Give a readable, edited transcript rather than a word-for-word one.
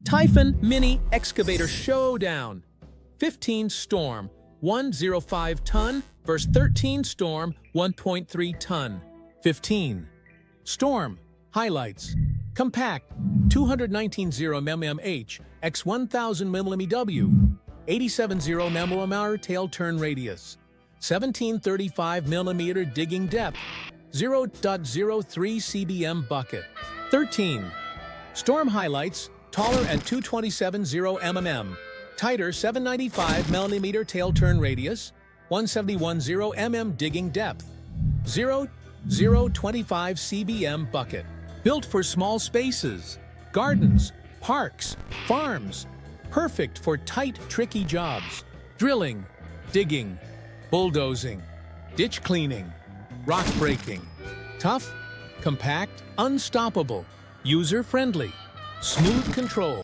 TYPHON Mini Excavator Showdown. 15 Storm, 105 ton vs 13 Storm, 1.3 ton. 15 Storm. Highlights: compact, 219 mm x 1000 mm, 87 mm tail turn radius, 1735 mm digging depth, 0.03 cbm bucket. 13 Storm. Highlights: taller at 227 mm, tighter 795 mm tail turn radius, 171 mm digging depth, 0.025 cbm bucket. Built for small spaces, gardens, parks, farms. Perfect for tight, tricky jobs. Drilling, digging, bulldozing, ditch cleaning, rock breaking. Tough, compact, unstoppable, user-friendly, smooth control.